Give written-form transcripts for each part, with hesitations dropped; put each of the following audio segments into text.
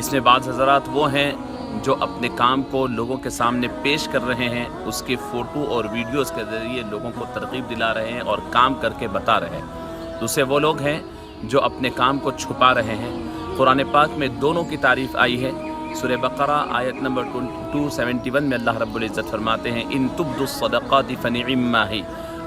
اس میں بعض حضرات وہ ہیں جو اپنے کام کو لوگوں کے سامنے پیش کر رہے ہیں، اس کے فوٹو اور ویڈیوز کے ذریعے لوگوں کو ترغیب دلا رہے ہیں اور کام کر کے بتا رہے ہیں۔ دوسرے وہ لوگ ہیں جو اپنے کام کو چھپا رہے ہیں۔ قرآن پاک میں دونوں کی تعریف آئی ہے۔ سورہ بقرہ آیت نمبر 271 میں اللہ رب العزت فرماتے ہیں ان تبدوا الصدقات فنعما ہی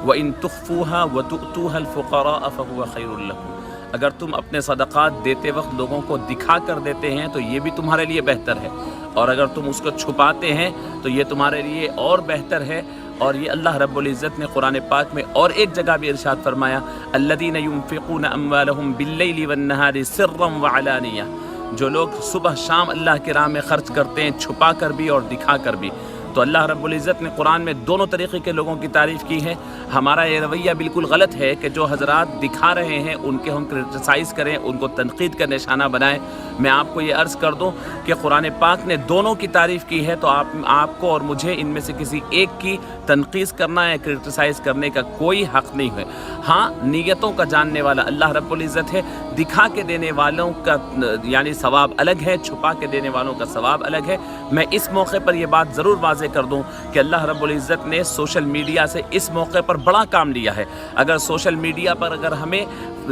وان تخفوها وتؤتوها الفقراء فهو خیر لكم۔ اگر تم اپنے صدقات دیتے وقت لوگوں کو دکھا کر دیتے ہیں تو یہ بھی تمہارے لیے بہتر ہے، اور اگر تم اس کو چھپاتے ہیں تو یہ تمہارے لیے اور بہتر ہے۔ اور یہ اللہ رب العزت نے قرآن پاک میں اور ایک جگہ بھی ارشاد فرمایا الذین ينفقون اموالهم باللیل والنہار سرا وعلانیہ، جو لوگ صبح شام اللہ کی راہ میں خرچ کرتے ہیں، چھپا کر بھی اور دکھا کر بھی۔ تو اللہ رب العزت نے قرآن میں دونوں طریقے کے لوگوں کی تعریف کی ہے۔ ہمارا یہ رویہ بالکل غلط ہے کہ جو حضرات دکھا رہے ہیں ان کے ہم کرٹیسائز کریں، ان کو تنقید کا نشانہ بنائیں۔ میں آپ کو یہ عرض کر دوں کہ قرآن پاک نے دونوں کی تعریف کی ہے، تو آپ کو اور مجھے ان میں سے کسی ایک کی تنقید کرنا یا کرٹیسائز کرنے کا کوئی حق نہیں ہے۔ ہاں، نیتوں کا جاننے والا اللہ رب العزت ہے۔ دکھا کے دینے والوں کا یعنی ثواب الگ ہے، چھپا کے دینے والوں کا ثواب الگ ہے۔ میں اس موقع پر یہ بات ضرور واضح کر دوں کہ اللہ رب العزت نے سوشل میڈیا سے اس موقع پر بڑا کام لیا ہے۔ اگر سوشل میڈیا پر اگر ہمیں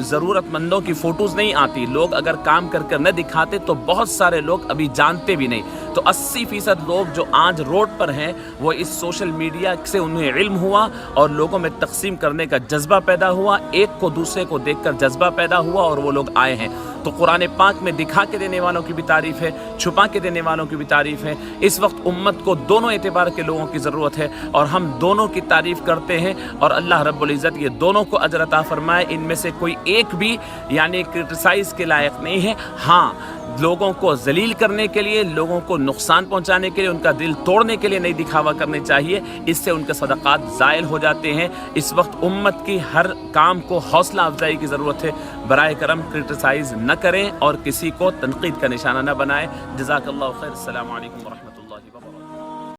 ضرورت مندوں کی فوٹوز نہیں آتی، لوگ اگر کام کر کر نہ دکھاتے، تو بہت سارے لوگ ابھی جانتے بھی نہیں۔ تو 80% لوگ جو آج روڈ پر ہیں وہ اس سوشل میڈیا سے انہیں علم ہوا اور لوگوں میں تقسیم کرنے کا جذبہ پیدا ہوا، ایک کو دوسرے کو دیکھ کر جذبہ پیدا ہوا اور وہ لوگ آئے ہیں۔ تو قرآن پاک میں دکھا کے دینے والوں کی بھی تعریف ہے، چھپا کے دینے والوں کی بھی تعریف ہے۔ اس وقت امت کو دونوں اعتبار کے لوگوں کی ضرورت ہے، اور ہم دونوں کی تعریف کرتے ہیں، اور اللہ رب العزت یہ دونوں کو اجر عطا فرمائے۔ ان میں سے کوئی ایک بھی یعنی کرٹیسائز کے لائق نہیں ہے۔ ہاں، لوگوں کو ذلیل کرنے کے لیے، لوگوں کو نقصان پہنچانے کے لیے، ان کا دل توڑنے کے لیے نہیں دکھاوا کرنے چاہیے، اس سے ان کے صدقات زائل ہو جاتے ہیں۔ اس وقت امت کی ہر کام کو حوصلہ افزائی کی ضرورت ہے۔ برائے کرم کرٹیسائز نہ کریں اور کسی کو تنقید کا نشانہ نہ بنائیں۔ جزاک اللہ خیر۔ السلام علیکم ورحمۃ اللہ۔